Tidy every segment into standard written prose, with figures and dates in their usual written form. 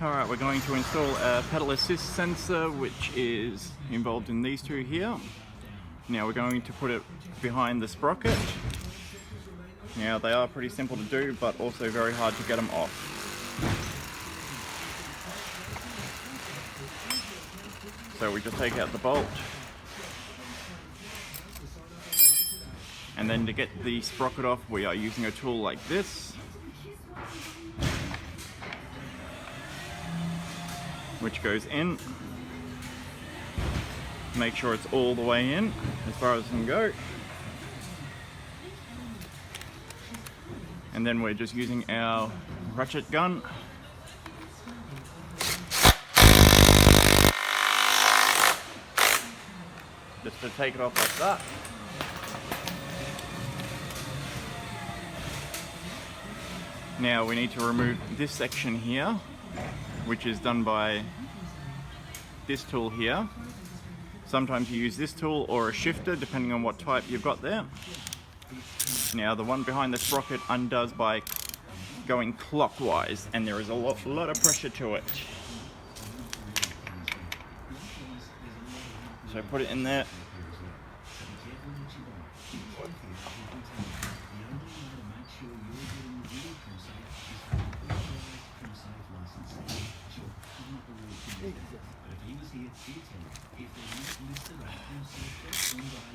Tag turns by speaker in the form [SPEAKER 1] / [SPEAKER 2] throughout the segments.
[SPEAKER 1] Alright, we're going to install a pedal assist sensor which is involved in these two here. Now we're going to put it behind the sprocket. Now they are pretty simple to do but also very hard to get them off. So we just take out the bolt. And then to get the sprocket off we are using a tool like this, which goes in. Make sure it's all the way in, as far as it can go. And then we're just using our ratchet gun. Just to take it off like that. Now we need to remove this section here, which is done by this tool here. Sometimes you use this tool or a shifter depending on what type you've got there. Now the one behind the sprocket undoes by going clockwise and there is a lot of pressure to it. So put it in there.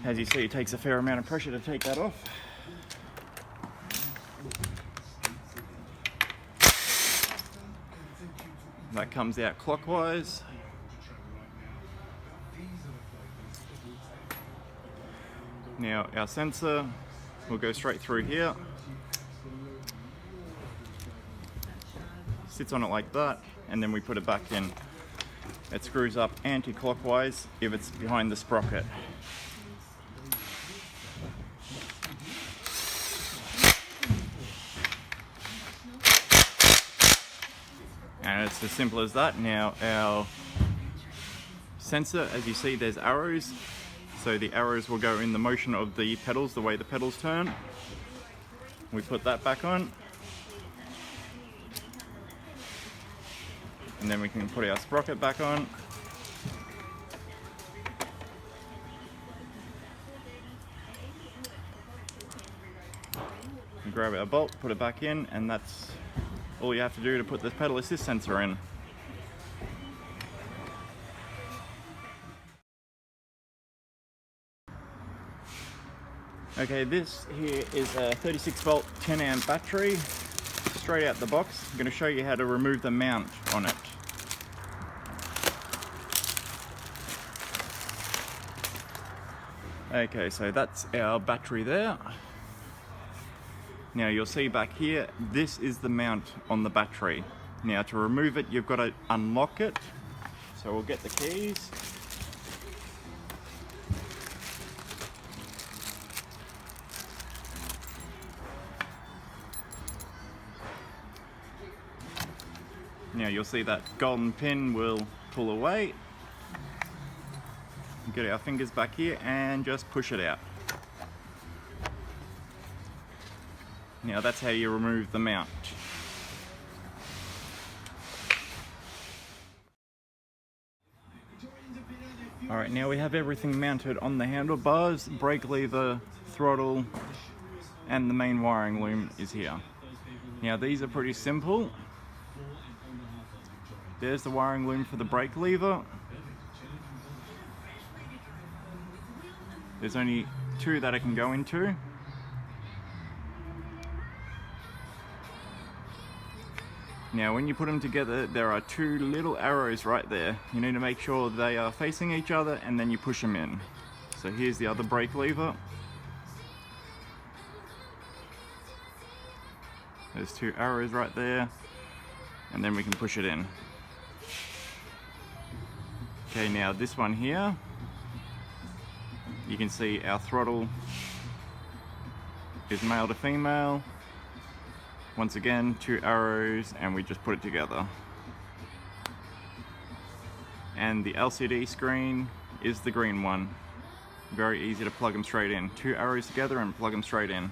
[SPEAKER 1] As you see, it takes a fair amount of pressure to take that off. That comes out clockwise. Now our sensor will go straight through here. Sits on it like that, and then we put it back in. It screws up anti-clockwise if it's behind the sprocket. And it's as simple as that. Now our sensor, as you see, there's arrows. So the arrows will go in the motion of the pedals, the way the pedals turn. We put that back on. And then we can put our sprocket back on. And grab our bolt, put it back in, and that's all you have to do to put this pedal assist sensor in. Okay, this here is a 36 volt 10 amp battery. Straight out the box. I'm going to show you how to remove the mount on it. Okay, so that's our battery there. Now you'll see back here, this is the mount on the battery. Now to remove it, you've got to unlock it. So we'll get the keys. Now you'll see that golden pin will pull away. Get our fingers back here and just push it out. Now that's how you remove the mount. Alright, now we have everything mounted on the handlebars, brake lever, throttle, and the main wiring loom is here. Now these are pretty simple. There's the wiring loom for the brake lever. There's only two that I can go into. Now when you put them together, there are two little arrows right there. You need to make sure they are facing each other and then you push them in. So here's the other brake lever. There's two arrows right there, and then we can push it in. Okay, now this one here, you can see our throttle is male to female. Once again, two arrows, and we just put it together. And the LCD screen is the green one. Very easy to plug them straight in. Two arrows together and plug them straight in.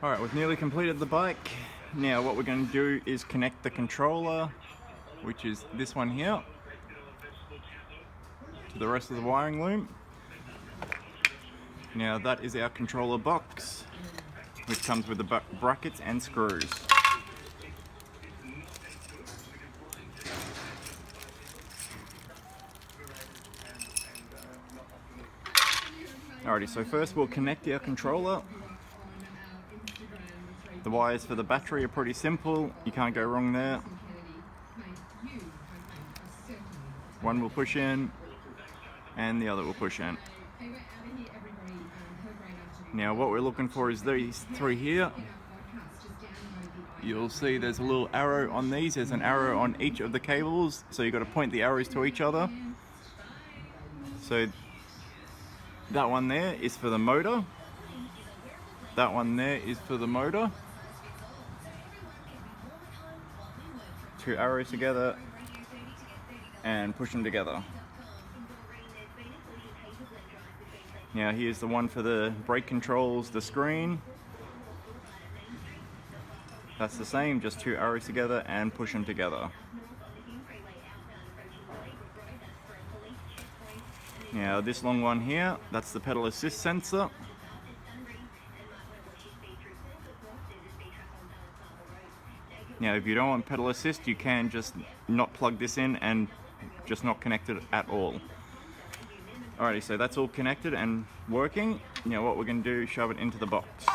[SPEAKER 1] Alright, we've nearly completed the bike. Now what we're going to do is connect the controller, which is this one here, to the rest of the wiring loom. Now that is our controller box, which comes with the brackets and screws. Alrighty, so first we'll connect our controller. The wires for the battery are pretty simple, you can't go wrong there. One will push in and the other will push in. Now what we're looking for is these three here. You'll see there's a little arrow on these, there's an arrow on each of the cables, so you've got to point the arrows to each other. So that one there is for the motor, that one there is for the motor. Two arrows together and push them together. Now here's the one for the brake controls, the screen. That's the same, just two arrows together and push them together. Now this long one here, that's the pedal assist sensor. Now if you don't want pedal assist, you can just not plug this in and just not connect it at all. Alrighty, so that's all connected and working. Now what we're going to do is shove it into the box.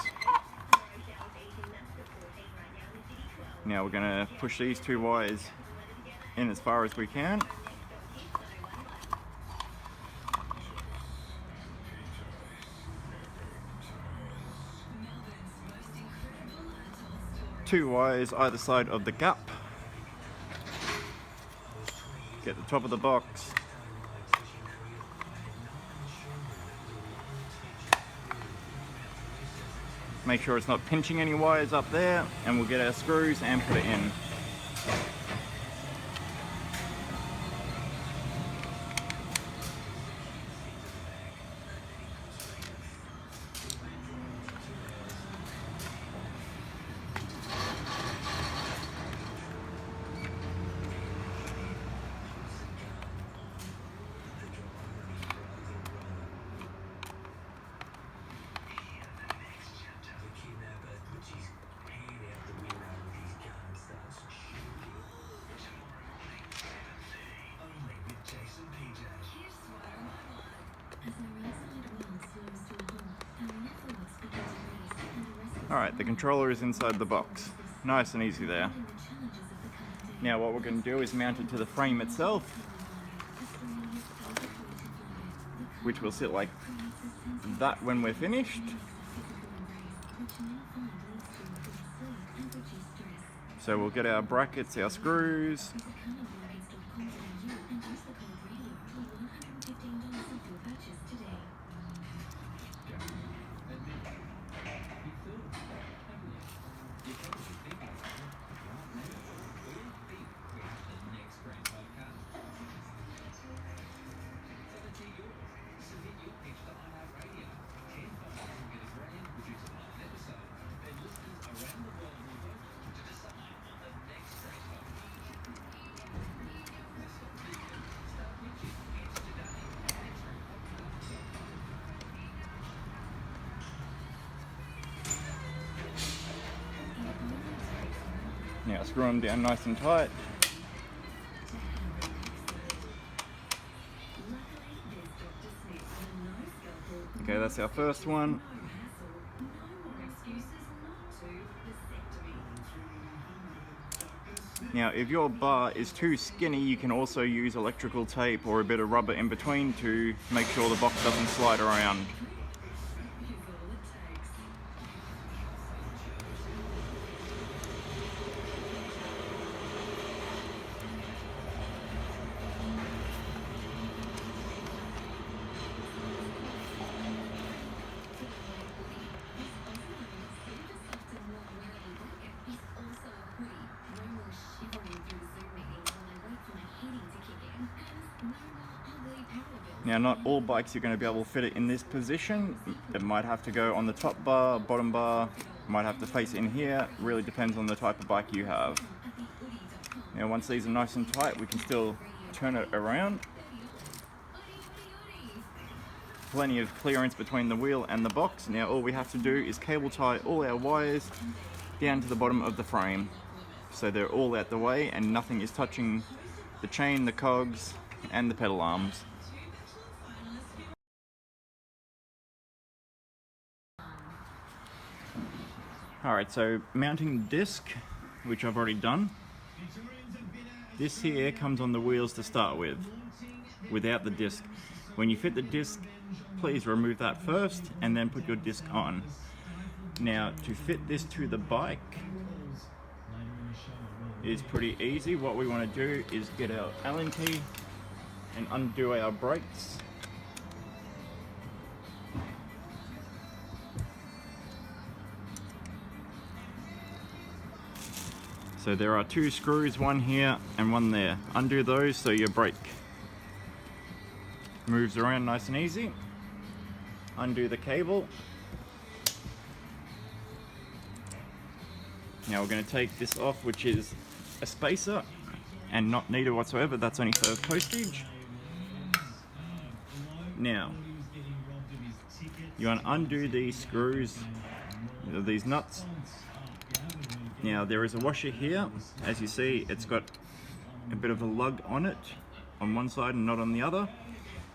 [SPEAKER 1] Now we're going to push these two wires in as far as we can. Two wires either side of the gap. Get the top of the box. Make sure it's not pinching any wires up there, and we'll get our screws and put it in. Alright, the controller is inside the box. Nice and easy there. Now what we're going to do is mount it to the frame itself, which will sit like that when we're finished. So we'll get our brackets, our screws. Now screw them down nice and tight. Okay, that's our first one. Now if your bar is too skinny, you can also use electrical tape or a bit of rubber in between to make sure the box doesn't slide around. Now, not all bikes you're going to be able to fit it in this position. It might have to go on the top bar, bottom bar, might have to face in here. Really depends on the type of bike you have. Now, once these are nice and tight, we can still turn it around. Plenty of clearance between the wheel and the box. Now, all we have to do is cable tie all our wires down to the bottom of the frame, so they're all out the way and nothing is touching the chain, the cogs, and the pedal arms. Alright, so mounting the disc, which I've already done. This here comes on the wheels to start with, without the disc. When you fit the disc, please remove that first and then put your disc on. Now, to fit this to the bike is pretty easy. What we want to do is get our Allen key and undo our brakes. So there are two screws, one here and one there. Undo those so your brake moves around nice and easy. Undo the cable. Now we're going to take this off, which is a spacer and not needed whatsoever. That's only for postage. Now you want to undo these screws, these nuts. Now there is a washer here. As you see, it's got a bit of a lug on it on one side and not on the other.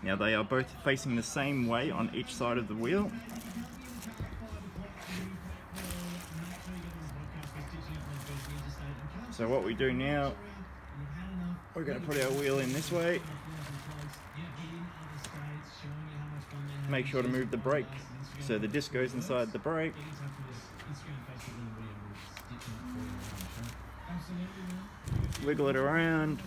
[SPEAKER 1] Now they are both facing the same way on each side of the wheel. So what we do now, we're going to put our wheel in this way. Make sure to move the brake so the disc goes inside the brake. Wiggle it around,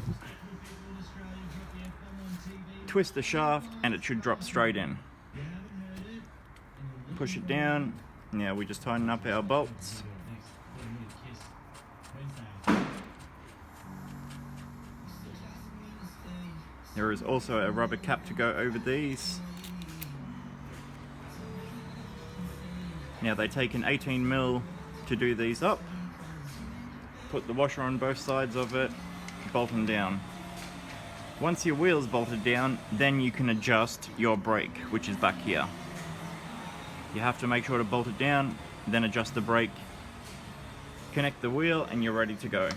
[SPEAKER 1] twist the shaft, and it should drop straight in. Push it down. Now we just tighten up our bolts. There is also a rubber cap to go over these. Now they take an 18mm to do these up. Put the washer on both sides of it, bolt them down. Once your wheel's bolted down, then you can adjust your brake, which is back here. You have to make sure to bolt it down, then adjust the brake, connect the wheel, and you're ready to go.